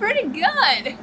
pretty good.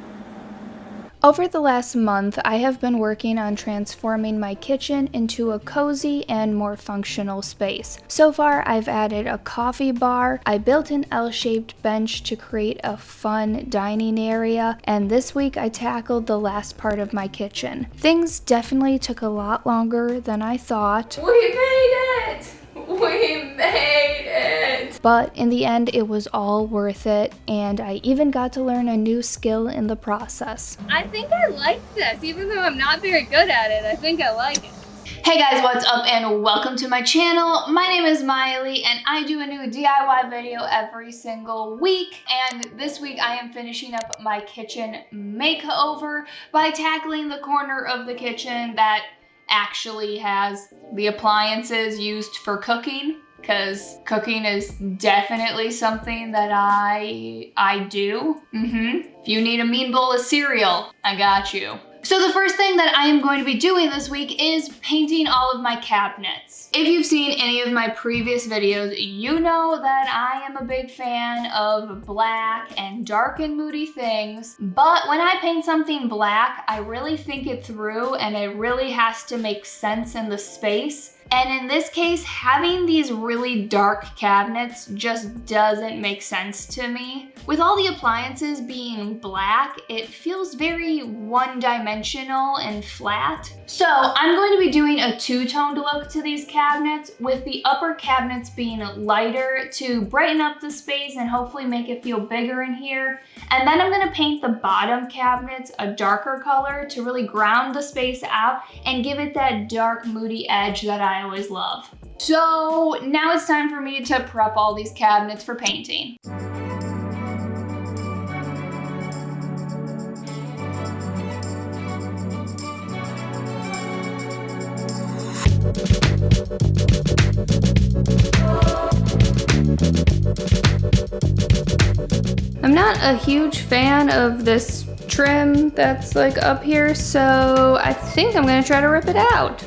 Over the last month, I have been working on transforming my kitchen into a cozy and more functional space. So far, I've added a coffee bar, I built an L-shaped bench to create a fun dining area, and this week I tackled the last part of my kitchen. Things definitely took a lot longer than I thought. We made it! We made it! But in the end, it was all worth it, and I even got to learn a new skill in the process. I think I like this, even though I'm not very good at it. I think I like it. Hey guys, what's up and welcome to my channel. My name is Miley and I do a new DIY video every single week. And this week I am finishing up my kitchen makeover by tackling the corner of the kitchen that actually has the appliances used for cooking, because cooking is definitely something that I do. If you need a mean bowl of cereal, I got you. So the first thing that I am going to be doing this week is painting all of my cabinets. If you've seen any of my previous videos, you know that I am a big fan of black and dark and moody things. But when I paint something black, I really think it through and it really has to make sense in the space. And in this case, having these really dark cabinets just doesn't make sense to me. With all the appliances being black, it feels very one-dimensional and flat. So I'm going to be doing a two-toned look to these cabinets, with the upper cabinets being lighter to brighten up the space and hopefully make it feel bigger in here. And then I'm gonna paint the bottom cabinets a darker color to really ground the space out and give it that dark, moody edge that I always love. So now it's time for me to prep all these cabinets for painting. I'm not a huge fan of this trim that's like up here, so I think I'm gonna try to rip it out.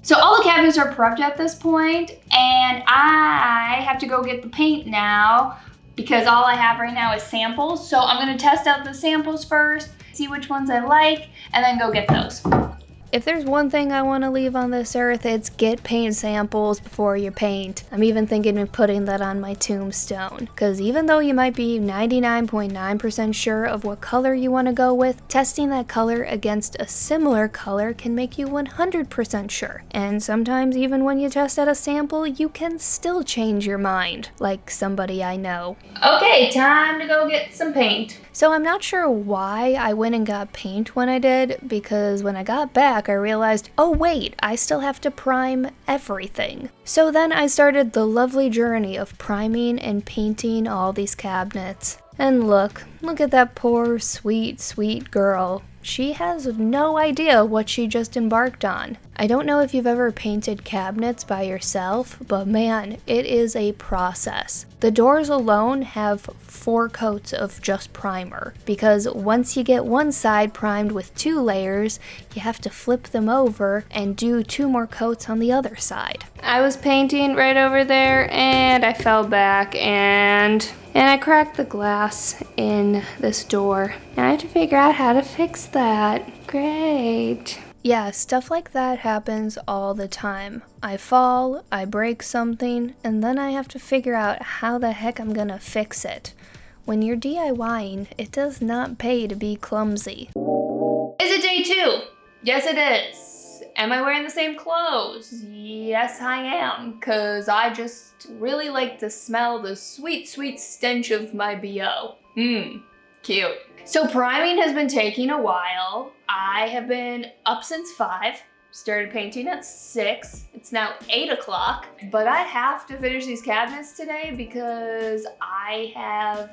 So all the cabinets are prepped at this point, and I have to go get the paint now because all I have right now is samples. So I'm gonna test out the samples first, see which ones I like, and then go get those. If there's one thing I want to leave on this earth, it's get paint samples before you paint. I'm even thinking of putting that on my tombstone. Because even though you might be 99.9% sure of what color you want to go with, testing that color against a similar color can make you 100% sure. And sometimes even when you test out a sample, you can still change your mind, like somebody I know. Okay, time to go get some paint. So I'm not sure why I went and got paint when I did, because when I got back I realized, oh wait, I still have to prime everything. So then I started the lovely journey of priming and painting all these cabinets. And look at that poor sweet girl. She has no idea what she just embarked on. I don't know if you've ever painted cabinets by yourself, but man, it is a process. The doors alone have 4 coats of just primer, because once you get one side primed with 2 layers, you have to flip them over and do 2 more coats on the other side. I was painting right over there and I fell back and I cracked the glass in this door. And I had to figure out how to fix that. Great. Yeah, stuff like that happens all the time. I fall, I break something, and then I have to figure out how the heck I'm gonna fix it. When you're DIYing, it does not pay to be clumsy. Is it day 2? Yes, it is. Am I wearing the same clothes? Yes, I am, because I just really like to smell the sweet stench of my BO. Cute. So priming has been taking a while. I have been up since 5, started painting at 6. It's now 8 o'clock, but I have to finish these cabinets today because I have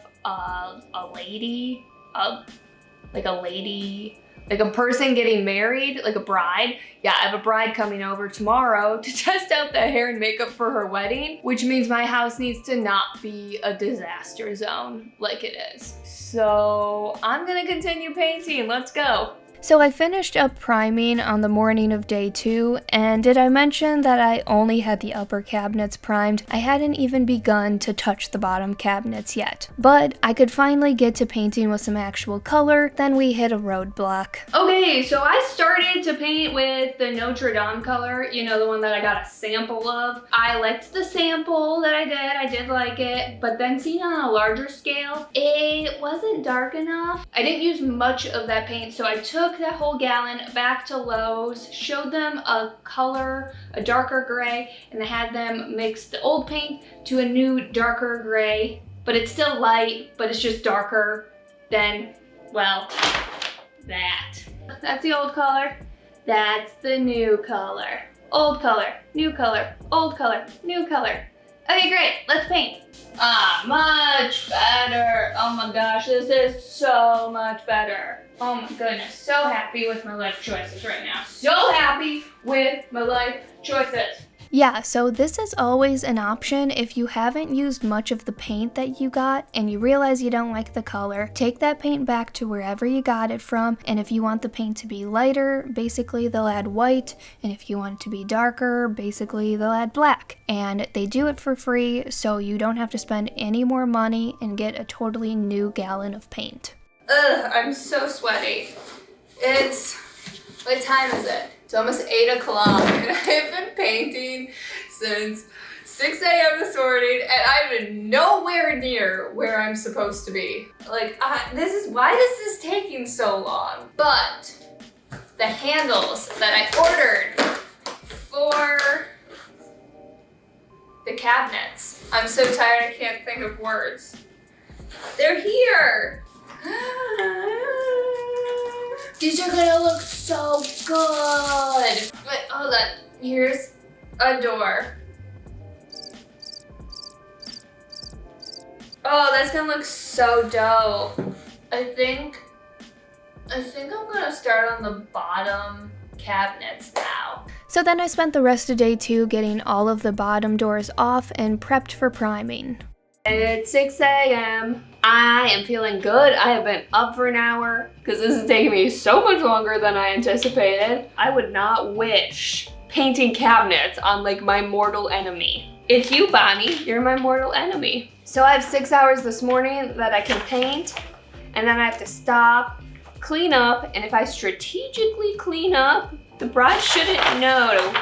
like a person getting married, like a bride. Yeah, I have a bride coming over tomorrow to test out the hair and makeup for her wedding, which means my house needs to not be a disaster zone like it is. So I'm gonna continue painting, let's go. So I finished up priming on the morning of day 2, and did I mention that I only had the upper cabinets primed? I hadn't even begun to touch the bottom cabinets yet. But I could finally get to painting with some actual color, then we hit a roadblock. Okay, so I started to paint with the Notre Dame color, you know, the one that I got a sample of. I liked the sample that I did like it, but then seen on a larger scale, it wasn't dark enough. I didn't use much of that paint, so I took that whole gallon back to Lowe's, showed them a color, a darker gray, and I had them mix the old paint to a new darker gray, but it's still light, but it's just darker than, well, that. That's the old color, that's the new color. Old color, new color, old color, new color. Okay, great, let's paint. Much better. Oh my gosh, this is so much better. Oh my goodness, so happy with my life choices right now. So happy with my life choices. Yeah, so this is always an option if you haven't used much of the paint that you got and you realize you don't like the color. Take that paint back to wherever you got it from, and if you want the paint to be lighter, basically they'll add white, and if you want it to be darker, basically they'll add black. And they do it for free, so you don't have to spend any more money and get a totally new gallon of paint. Ugh, I'm so sweaty. What time is it? It's almost 8 o'clock, and I've been painting since 6 a.m. this morning, and I'm nowhere near where I'm supposed to be. Like, why is this taking so long? But the handles that I ordered for the cabinets, I'm so tired I can't think of words. They're here. These are gonna look so good. But hold on, here's a door. Oh, that's gonna look so dope. I think I'm gonna start on the bottom cabinets now. So then I spent the rest of day 2 getting all of the bottom doors off and prepped for priming. It's 6 a.m. I am feeling good. I have been up for an hour because this is taking me so much longer than I anticipated. I would not wish painting cabinets on like my mortal enemy. It's you, Bonnie. You're my mortal enemy. So I have 6 hours this morning that I can paint, and then I have to stop, clean up, and if I strategically clean up, the bride shouldn't know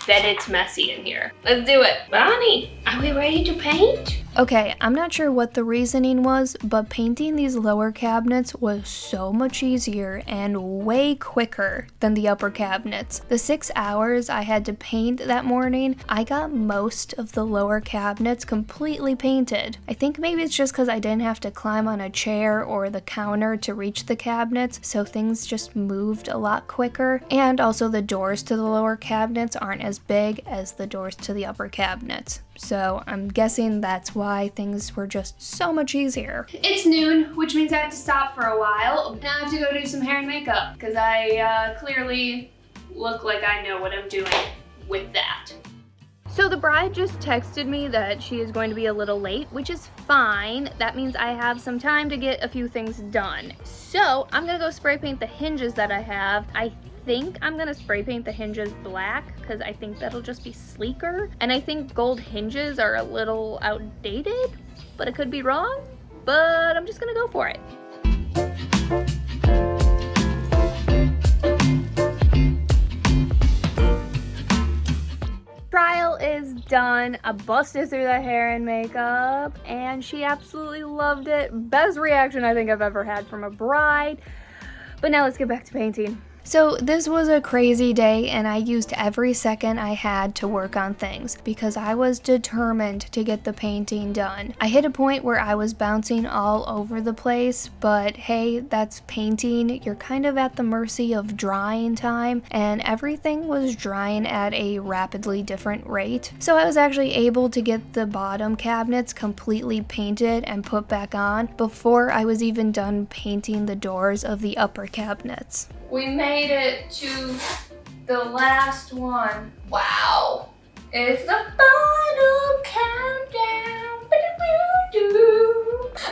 that it's messy in here. Let's do it. Bonnie, are we ready to paint? Okay, I'm not sure what the reasoning was, but painting these lower cabinets was so much easier and way quicker than the upper cabinets. The 6 hours I had to paint that morning, I got most of the lower cabinets completely painted. I think maybe it's just because I didn't have to climb on a chair or the counter to reach the cabinets, so things just moved a lot quicker. And also the doors to the lower cabinets aren't as big as the doors to the upper cabinets. So I'm guessing that's why things were just so much easier. It's noon, which means I have to stop for a while. Now I have to go do some hair and makeup because I clearly look like I know what I'm doing with that. So the bride just texted me that she is going to be a little late, which is fine. That means I have some time to get a few things done. So I'm gonna go spray paint the hinges that I have. I think I'm gonna spray paint the hinges black because I think that'll just be sleeker. And I think gold hinges are a little outdated, but I could be wrong. But I'm just gonna go for it. Trial is done. I busted through the hair and makeup and she absolutely loved it. Best reaction I think I've ever had from a bride. But now let's get back to painting. So this was a crazy day and I used every second I had to work on things because I was determined to get the painting done. I hit a point where I was bouncing all over the place, but hey, that's painting. You're kind of at the mercy of drying time, and everything was drying at a rapidly different rate. So I was actually able to get the bottom cabinets completely painted and put back on before I was even done painting the doors of the upper cabinets. We made it to the last one. Wow. It's the final countdown.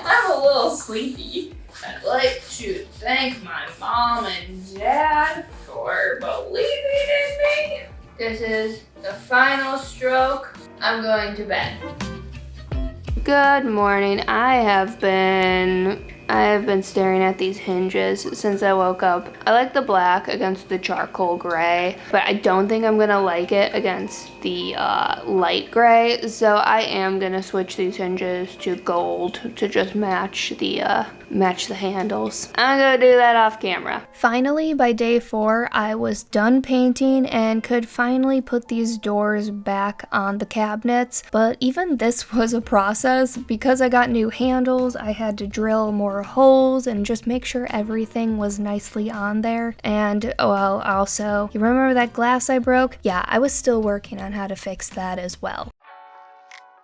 I'm a little sleepy. I'd like to thank my mom and dad this is the final stroke. I'm going to bed. Good morning. I have been staring at these hinges since I woke up. I like the black against the charcoal gray, but I don't think I'm gonna like it against the light gray, so I am gonna switch these hinges to gold to just match the handles. I'm gonna do that off camera. Finally, by day 4, I was done painting and could finally put these doors back on the cabinets, but even this was a process. Because I got new handles, I had to drill more holes and just make sure everything was nicely on there. And well, also, you remember that glass I broke? Yeah, I was still working on how to fix that as well.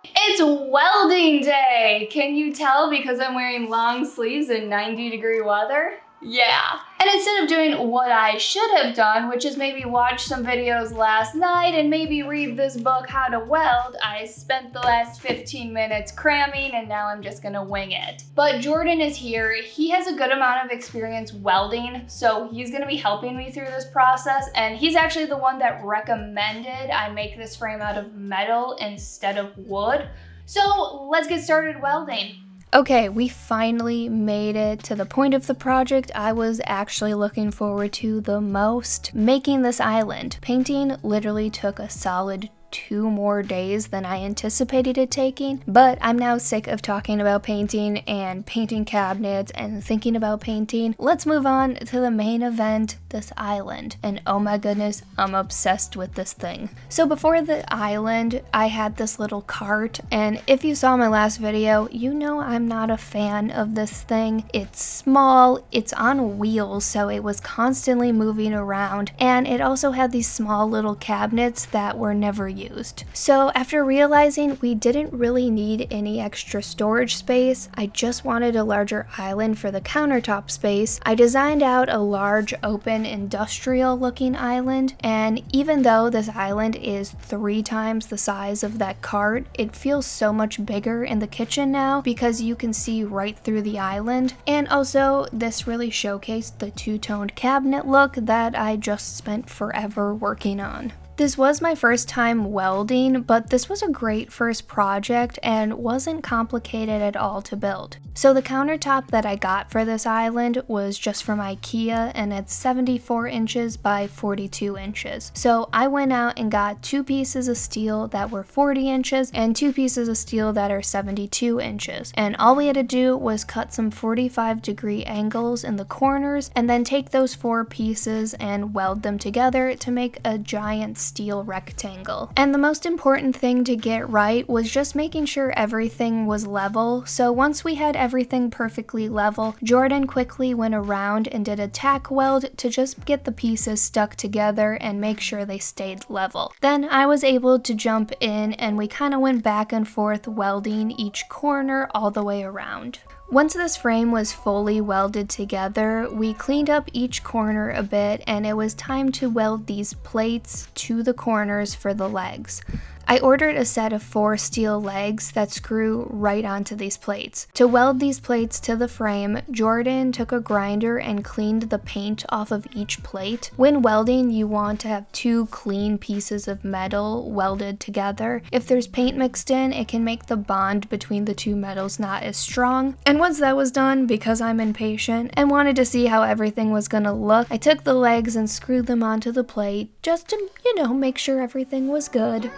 It's welding day! Can you tell because I'm wearing long sleeves in 90-degree weather? Yeah. And instead of doing what I should have done, which is maybe watch some videos last night and maybe read this book, How to Weld, I spent the last 15 minutes cramming and now I'm just gonna wing it. But Jordan is here. He has a good amount of experience welding, so he's gonna be helping me through this process, and he's actually the one that recommended I make this frame out of metal instead of wood. So let's get started welding. Okay, we finally made it to the point of the project I was actually looking forward to the most, making this island. Painting literally took a solid 2 more days than I anticipated it taking, but I'm now sick of talking about painting and painting cabinets and thinking about painting. Let's move on to the main event, this island. And oh my goodness, I'm obsessed with this thing. So before the island, I had this little cart, and if you saw my last video, you know I'm not a fan of this thing. It's small, it's on wheels, so it was constantly moving around, and it also had these small little cabinets that were never used. So after realizing we didn't really need any extra storage space, I just wanted a larger island for the countertop space, I designed out a large open industrial looking island, and even though this island is 3 times the size of that cart, it feels so much bigger in the kitchen now because you can see right through the island. And also this really showcased the 2-toned cabinet look that I just spent forever working on. This was my first time welding, but this was a great first project and wasn't complicated at all to build. So the countertop that I got for this island was just from IKEA, and it's 74 inches by 42 inches. So I went out and got 2 pieces of steel that were 40 inches and 2 pieces of steel that are 72 inches. And all we had to do was cut some 45-degree angles in the corners and then take those 4 pieces and weld them together to make a giant steel rectangle. And the most important thing to get right was just making sure everything was level. So once we had everything perfectly level, Jordan quickly went around and did a tack weld to just get the pieces stuck together and make sure they stayed level. Then I was able to jump in and we kind of went back and forth welding each corner all the way around. Once this frame was fully welded together, we cleaned up each corner a bit, and it was time to weld these plates to the corners for the legs. I ordered a set of 4 steel legs that screw right onto these plates. To weld these plates to the frame, Jordan took a grinder and cleaned the paint off of each plate. When welding, you want to have 2 clean pieces of metal welded together. If there's paint mixed in, it can make the bond between the 2 metals not as strong. And once that was done, because I'm impatient and wanted to see how everything was gonna look, I took the legs and screwed them onto the plate just to, make sure everything was good.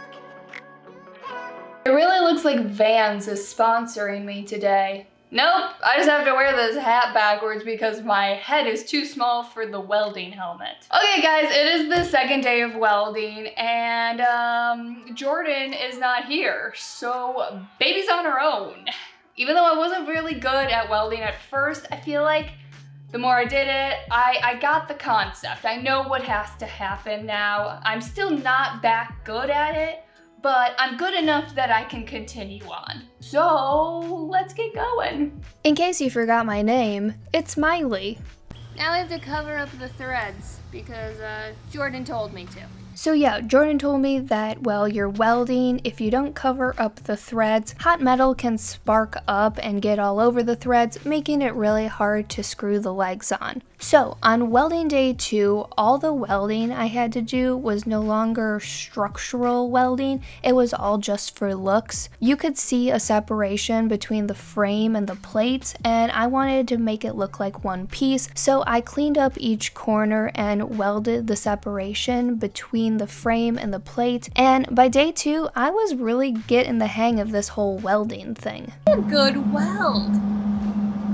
It really looks like Vans is sponsoring me today. Nope, I just have to wear this hat backwards because my head is too small for the welding helmet. Okay guys, it is the second day of welding and Jordan is not here, so baby's on her own. Even though I wasn't really good at welding at first, I feel like the more I did it, I got the concept. I know what has to happen now. I'm still not that good at it, but I'm good enough that I can continue on. So let's get going. In case you forgot my name, it's Miley. Now I have to cover up the threads because Jordan told me to. So yeah, Jordan told me that while you're welding, if you don't cover up the threads, hot metal can spark up and get all over the threads, making it really hard to screw the legs on. So on welding day 2, all the welding I had to do was no longer structural welding, it was all just for looks. You could see a separation between the frame and the plates, and I wanted to make it look like one piece, so I cleaned up each corner and welded the separation between the frame and the plate, and by day 2, I was really getting the hang of this whole welding thing. A good weld.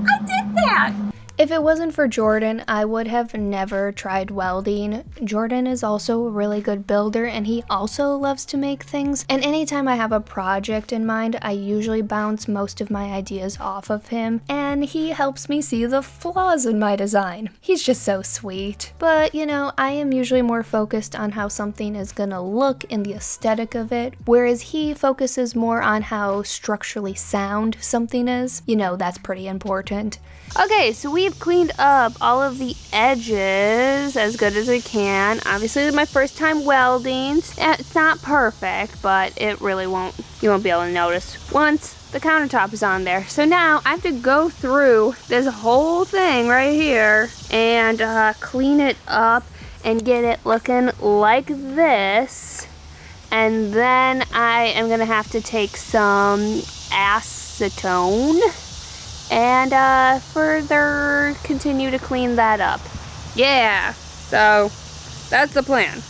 I did that. If it wasn't for Jordan, I would have never tried welding. Jordan is also a really good builder and he also loves to make things. And anytime I have a project in mind, I usually bounce most of my ideas off of him and he helps me see the flaws in my design. He's just so sweet. But you know, I am usually more focused on how something is gonna look in the aesthetic of it, whereas he focuses more on how structurally sound something is. You know, that's pretty important. Okay, so we've cleaned up all of the edges as good as we can. Obviously, this is my first time welding. It's not perfect, but it really you won't be able to notice once the countertop is on there. So now I have to go through this whole thing right here and clean it up and get it looking like this. And then I am gonna have to take some acetone and further continue to clean that up. Yeah, so that's the plan.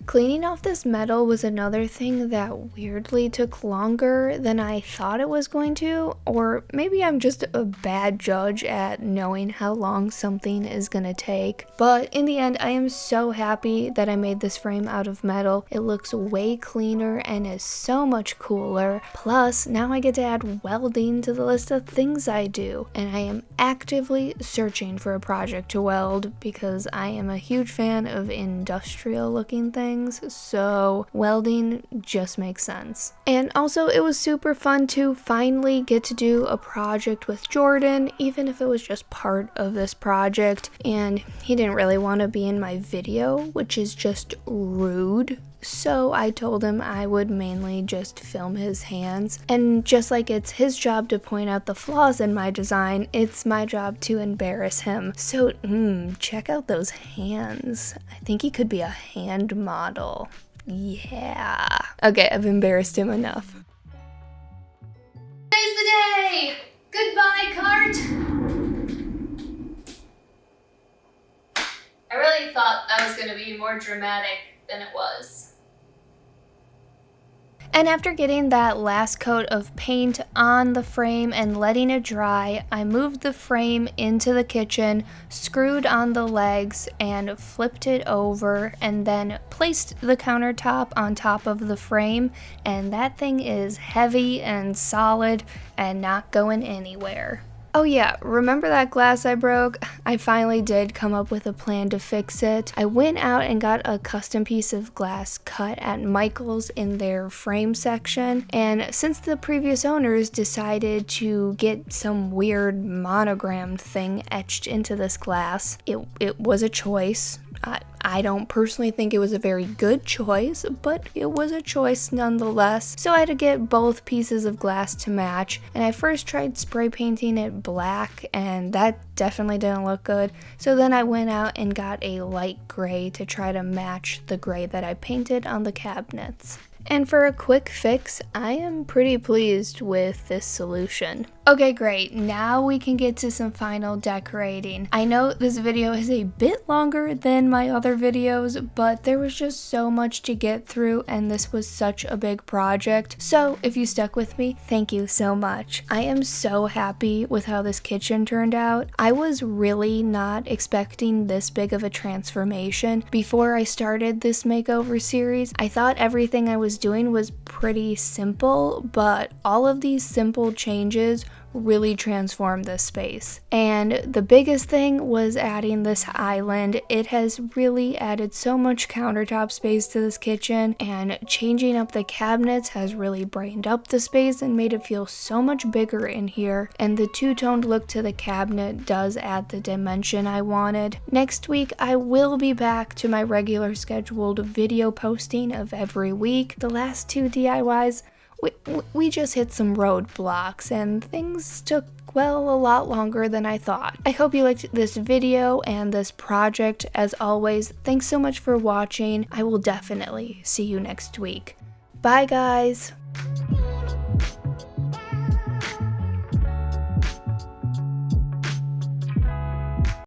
Cleaning off this metal was another thing that weirdly took longer than I thought it was going to, or maybe I'm just a bad judge at knowing how long something is gonna take. But in the end, I am so happy that I made this frame out of metal. It looks way cleaner and is so much cooler. Plus, now I get to add welding to the list of things I do, and I am actively searching for a project to weld because I am a huge fan of industrial looking things. So welding just makes sense. And also it was super fun to finally get to do a project with Jordan, even if it was just part of this project, and he didn't really want to be in my video, which is just rude. So I told him I would mainly just film his hands. And just like it's his job to point out the flaws in my design, it's my job to embarrass him. So, check out those hands. I think he could be a hand model. Yeah. Okay, I've embarrassed him enough. Today's the day! Goodbye, cart! I really thought that was gonna be more dramatic than it was. And after getting that last coat of paint on the frame and letting it dry, I moved the frame into the kitchen, screwed on the legs, and flipped it over, and then placed the countertop on top of the frame, and that thing is heavy and solid and not going anywhere. Oh yeah, remember that glass I broke? I finally did come up with a plan to fix it. I went out and got a custom piece of glass cut at Michael's in their frame section, and since the previous owners decided to get some weird monogram thing etched into this glass, it was a choice. I don't personally think it was a very good choice, but it was a choice nonetheless. So I had to get both pieces of glass to match, and I first tried spray painting it black, and that definitely didn't look good. So then I went out and got a light gray to try to match the gray that I painted on the cabinets. And for a quick fix, I am pretty pleased with this solution. Okay, great. Now we can get to some final decorating. I know this video is a bit longer than my other videos, but there was just so much to get through and this was such a big project. So if you stuck with me, thank you so much. I am so happy with how this kitchen turned out. I was really not expecting this big of a transformation. Before I started this makeover series, I thought everything I was doing was pretty simple, but all of these simple changes really transformed this space. And the biggest thing was adding this island. It has really added so much countertop space to this kitchen, and changing up the cabinets has really brightened up the space and made it feel so much bigger in here. And the two-toned look to the cabinet does add the dimension I wanted. Next week, I will be back to my regular scheduled video posting of every week. The last two DIYs, we just hit some roadblocks and things took, well, a lot longer than I thought. I hope you liked this video and this project. As always, thanks so much for watching. I will definitely see you next week. Bye, guys.